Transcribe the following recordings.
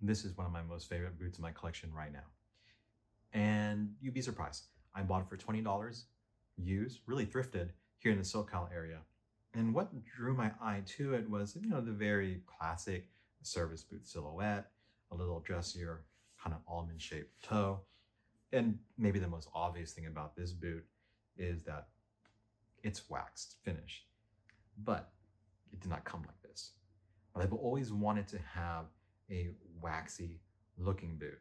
This is one of my most favorite boots in my collection right now. And you'd be surprised. I bought it for $20, used, really thrifted here in the SoCal area. And what drew my eye to it was, the very classic service boot silhouette, a little dressier, kind of almond shaped toe. And maybe the most obvious thing about this boot is that it's waxed finish, but it did not come like this. But I've always wanted to have a waxy looking boot.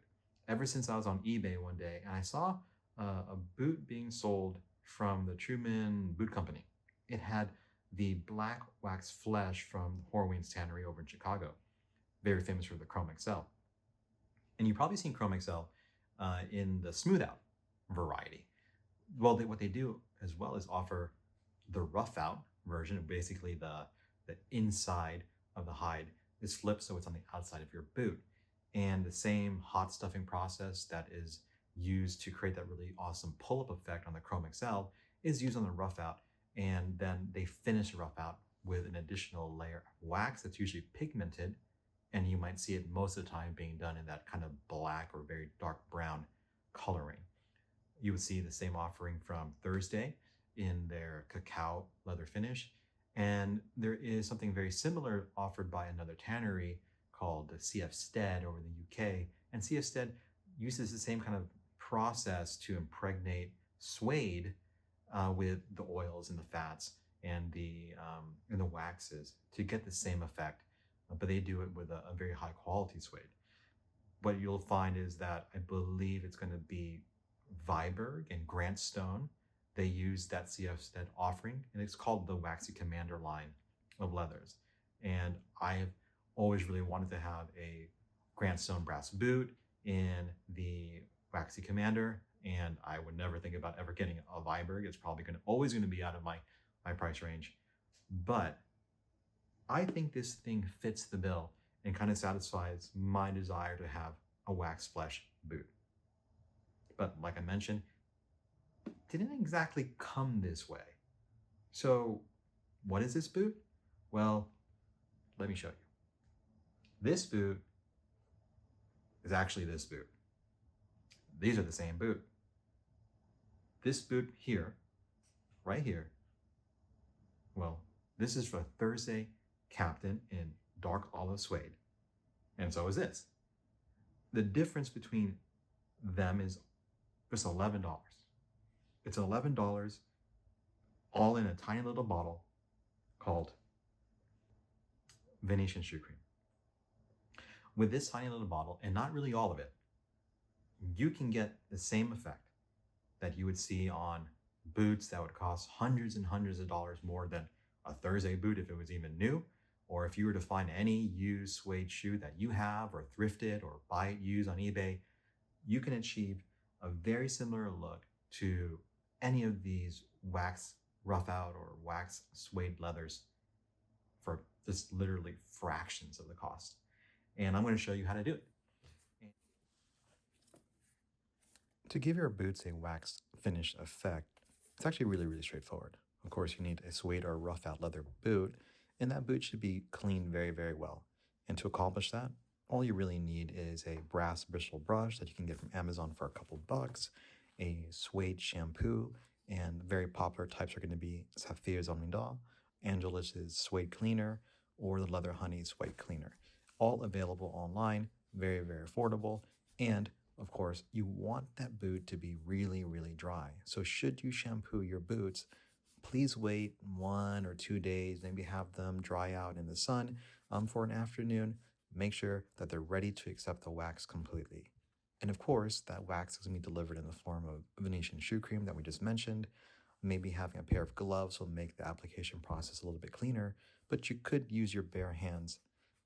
Ever since I was on eBay one day and I saw a boot being sold from the Truman Boot Company. It had the black wax flesh from Horween's Tannery over in Chicago, very famous for the Chrome XL. And you've probably seen Chrome XL in the smooth out variety. Well, what they do as well is offer the rough out version. Basically, the inside of the hide is flipped so it's on the outside of your boot. And the same hot stuffing process that is used to create that really awesome pull-up effect on the Chrome XL is used on the rough out. And then they finish the rough out with an additional layer of wax that's usually pigmented. And you might see it most of the time being done in that kind of black or very dark brown coloring. You would see the same offering from Thursday in their cacao leather finish. And there is something very similar offered by another tannery called the CF Stead over in the UK. And CF Stead uses the same kind of process to impregnate suede with the oils and the fats and the waxes to get the same effect, but they do it with a very high quality suede. What you'll find is that I believe it's going to be Viberg and Grant Stone. They use that CF Stead offering, and it's called the Waxy Commander line of leathers. And I've always really wanted to have a Grant Stone brass boot in the Waxy Commander, and I would never think about ever getting a Viberg. It's probably always going to be out of my price range. But I think this thing fits the bill and kind of satisfies my desire to have a wax flesh boot. But like I mentioned, didn't exactly come this way. So what is this boot? Well, let me show you. This boot is actually this boot. These are the same boot. This boot here, right here, well, this is for Thursday Captain in dark olive suede. And so is this. The difference between them is just $11. It's $11 all in a tiny little bottle called Venetian Shoe Cream. With this tiny little bottle, and not really all of it, you can get the same effect that you would see on boots that would cost hundreds and hundreds of dollars more than a Thursday boot if it was even new, or if you were to find any used suede shoe that you have or thrifted or buy it used on eBay, you can achieve a very similar look to any of these wax rough out or wax suede leathers for just literally fractions of the cost. And I'm going to show you how to do it. To give your boots a wax finish effect, it's actually really, really straightforward. Of course, you need a suede or rough out leather boot, and that boot should be cleaned very, very well. And to accomplish that, all you really need is a brass bristle brush that you can get from Amazon for a couple bucks, a suede shampoo, and very popular types are going to be Sapphires Almida, Angelis's suede cleaner, or the Leather Honey suede cleaner. All available online, very, very affordable, and of course, you want that boot to be really, really dry. So should you shampoo your boots, please wait 1 or 2 days, maybe have them dry out in the sun for an afternoon. Make sure that they're ready to accept the wax completely. And of course, that wax is going to be delivered in the form of Venetian Shoe Cream that we just mentioned. Maybe having a pair of gloves will make the application process a little bit cleaner, but you could use your bare hands.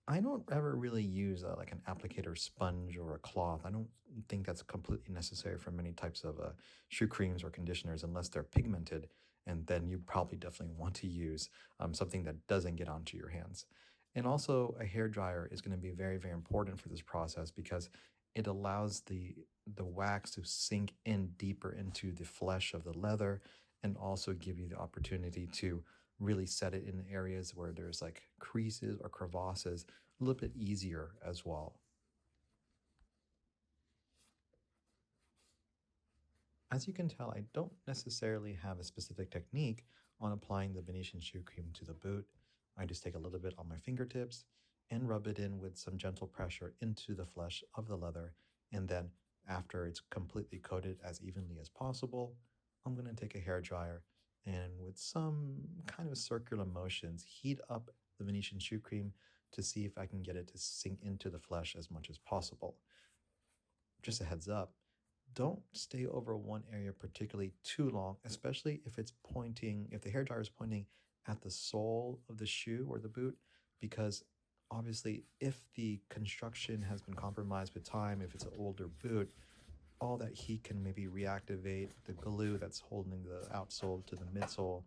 I don't ever really use like an applicator sponge or a cloth. I don't think that's completely necessary for many types of shoe creams or conditioners unless they're pigmented, and then you probably definitely want to use something that doesn't get onto your hands. And also a hair dryer is going to be very, very important for this process because it allows the wax to sink in deeper into the flesh of the leather and also give you the opportunity to really set it in areas where there's like creases or crevasses a little bit easier as well. As you can tell, I don't necessarily have a specific technique on applying the Venetian Shoe Cream to the boot. I just take a little bit on my fingertips and rub it in with some gentle pressure into the flesh of the leather. And then after it's completely coated as evenly as possible, I'm going to take a hair dryer and with some kind of circular motions, heat up the Venetian Shoe Cream to see if I can get it to sink into the flesh as much as possible. Just a heads up, don't stay over one area particularly too long, especially if if the hair dryer is pointing at the sole of the shoe or the boot, because obviously if the construction has been compromised with time, if it's an older boot, all that heat can maybe reactivate the glue that's holding the outsole to the midsole.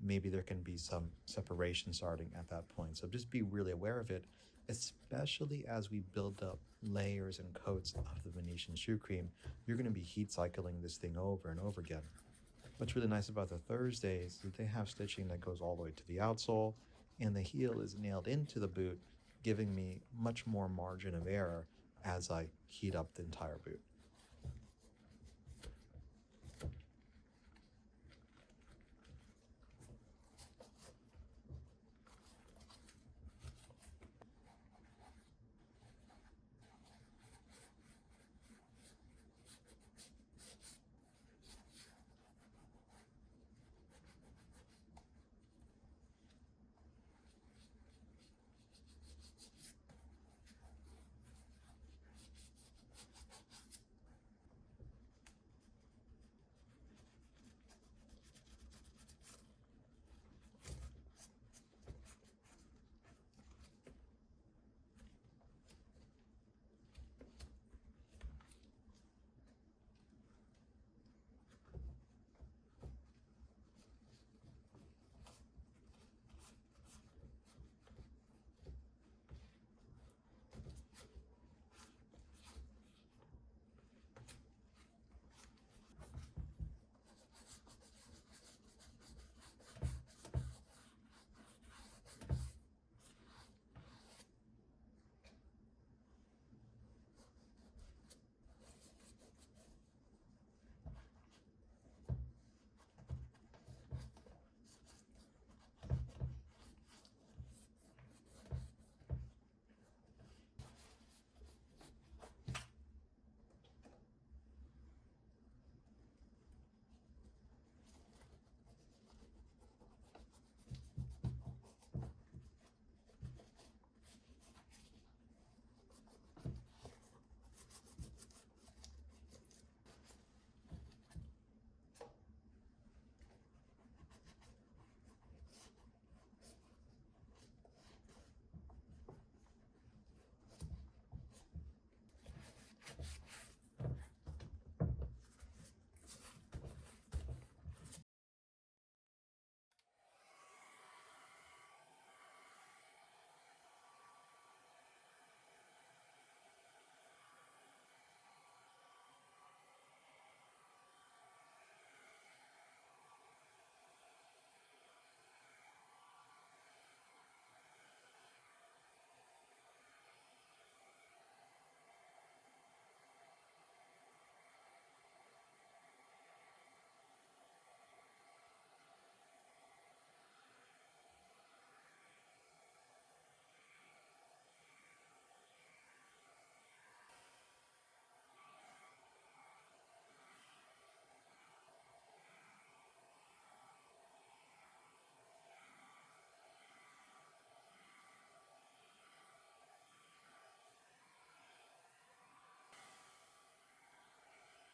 Maybe there can be some separation starting at that point. So just be really aware of it, especially as we build up layers and coats of the Venetian shoe cream. You're going to be heat cycling this thing over and over again. What's really nice about the Thursdays is that they have stitching that goes all the way to the outsole, and the heel is nailed into the boot, giving me much more margin of error as I heat up the entire boot.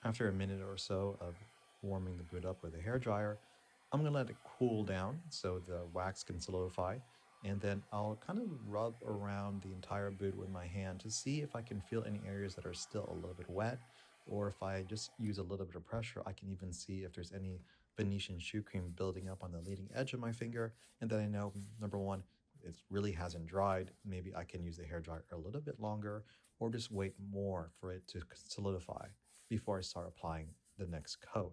After a minute or so of warming the boot up with a hair dryer, I'm gonna let it cool down so the wax can solidify, and then I'll kind of rub around the entire boot with my hand to see if I can feel any areas that are still a little bit wet, or if I just use a little bit of pressure, I can even see if there's any Venetian shoe cream building up on the leading edge of my finger, and then I know, number one, it really hasn't dried. Maybe I can use the hair dryer a little bit longer, or just wait more for it to solidify before I start applying the next coat.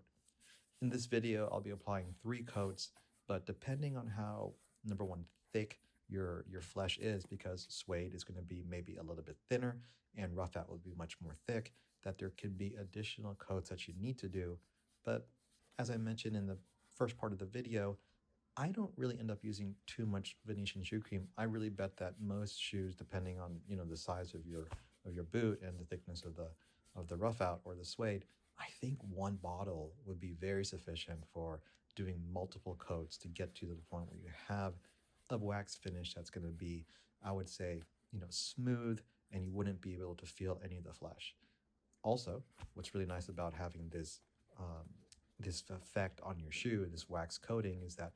In this video, I'll be applying 3 coats, but depending on how, number one, thick your flesh is, because suede is going to be maybe a little bit thinner and rough out will be much more thick, that there could be additional coats that you need to do But as I mentioned in the first part of the video, I don't really end up using too much Venetian shoe cream. I really bet that most shoes, depending on the size of your boot and the thickness of the rough out or the suede, I think one bottle would be very sufficient for doing multiple coats to get to the point where you have a wax finish that's going to be, I would say, smooth, and you wouldn't be able to feel any of the flesh. Also, what's really nice about having this effect on your shoe, this wax coating, is that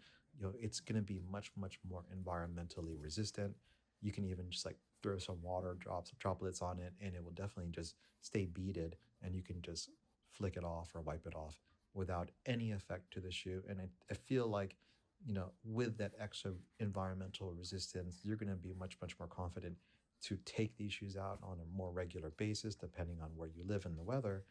it's going to be much more environmentally resistant. You can even just like throw some water droplets on it, and it will definitely just stay beaded, and you can just flick it off or wipe it off without any effect to the shoe. And I feel like with that extra environmental resistance, you're going to be much more confident to take these shoes out on a more regular basis, depending on where you live in the weather.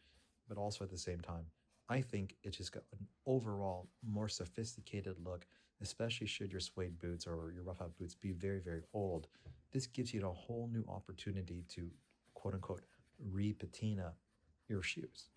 But also at the same time, I think it's just got an overall more sophisticated look, especially should your suede boots or your rough out boots be very old. This gives you a whole new opportunity to quote unquote repatina your shoes.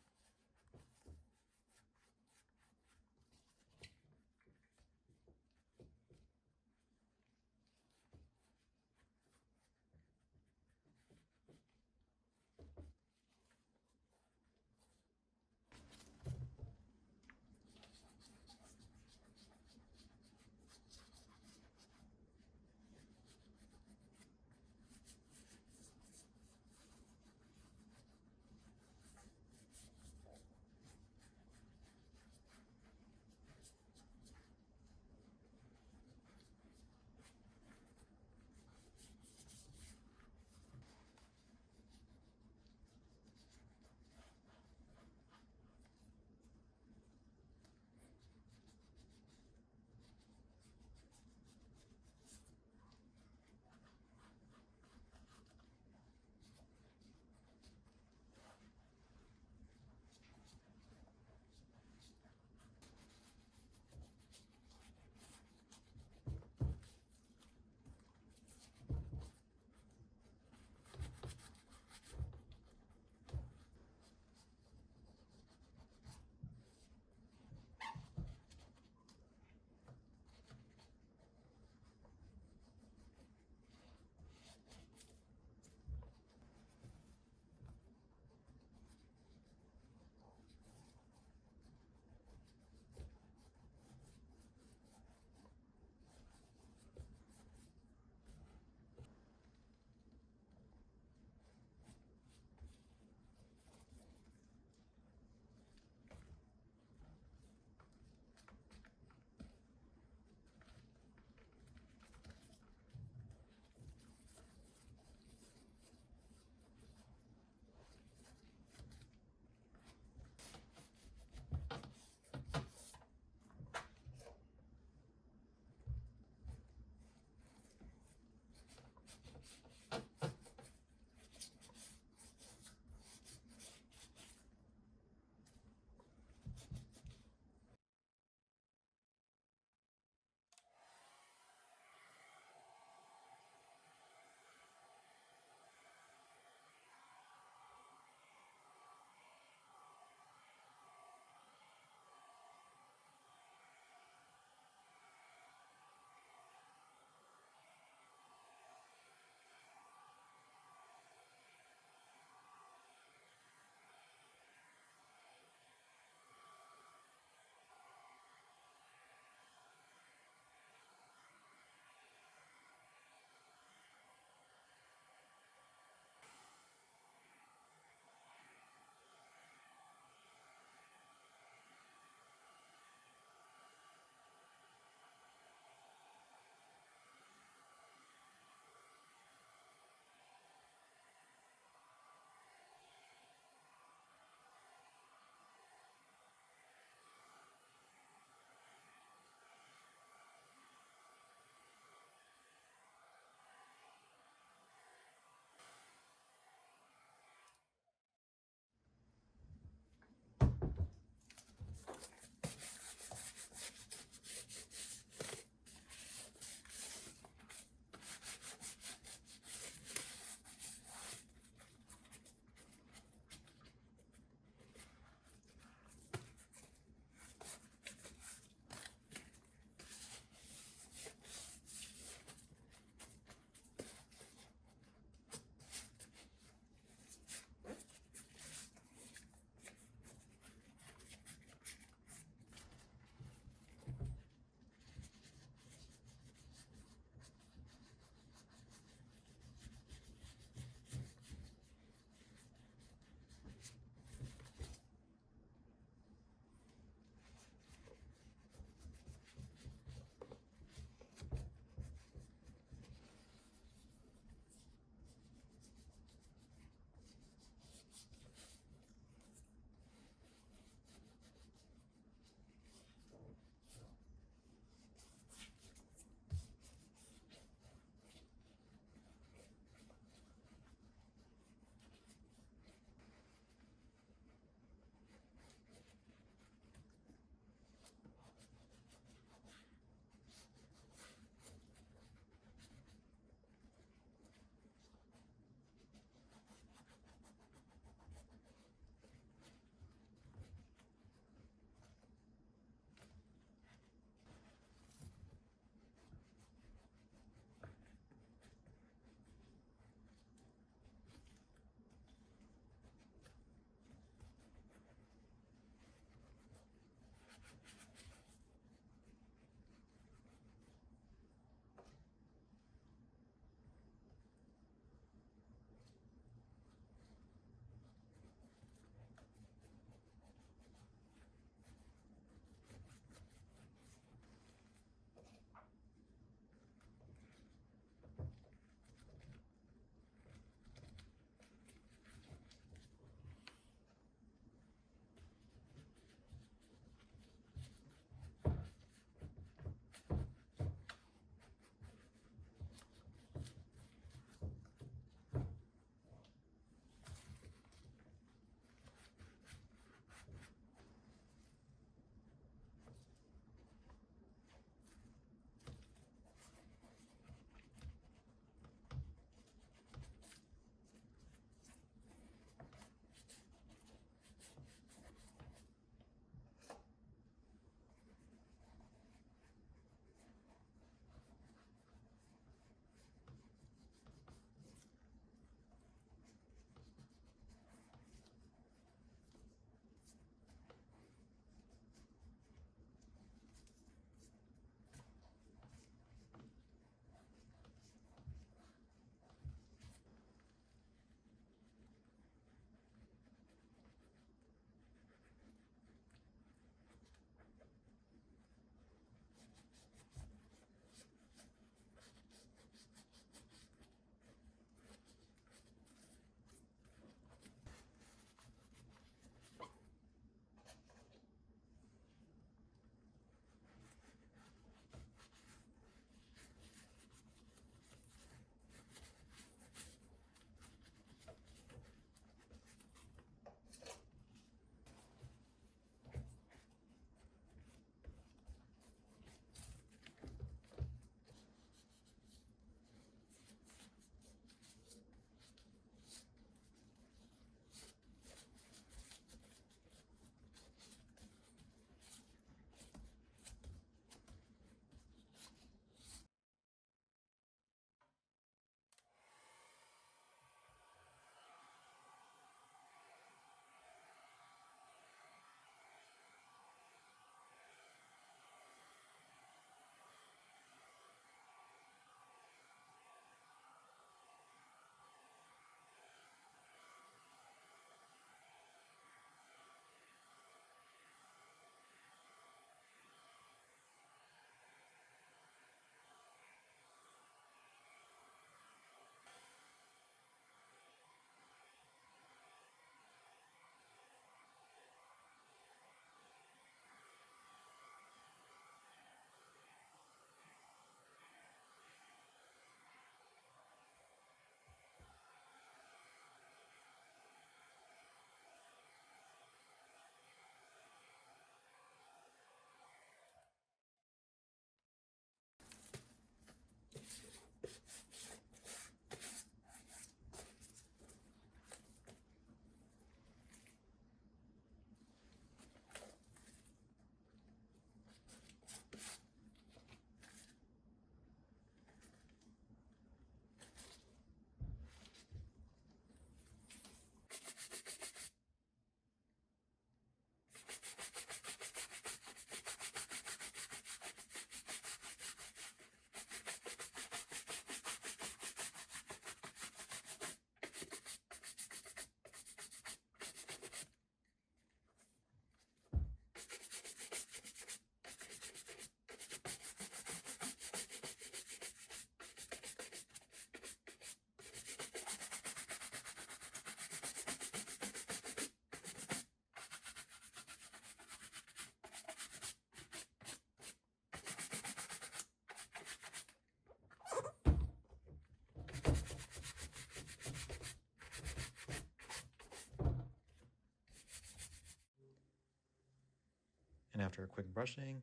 And after a quick brushing,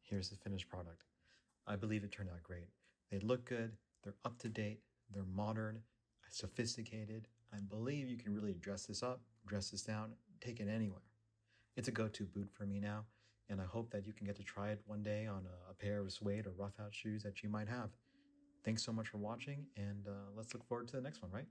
here's the finished product. I believe it turned out great. They look good, they're up to date, they're modern, sophisticated. I believe you can really dress this up, dress this down, take it anywhere. It's a go-to boot for me now, and I hope that you can get to try it one day on a pair of suede or rough out shoes that you might have. Thanks so much for watching, and let's look forward to the next one, right?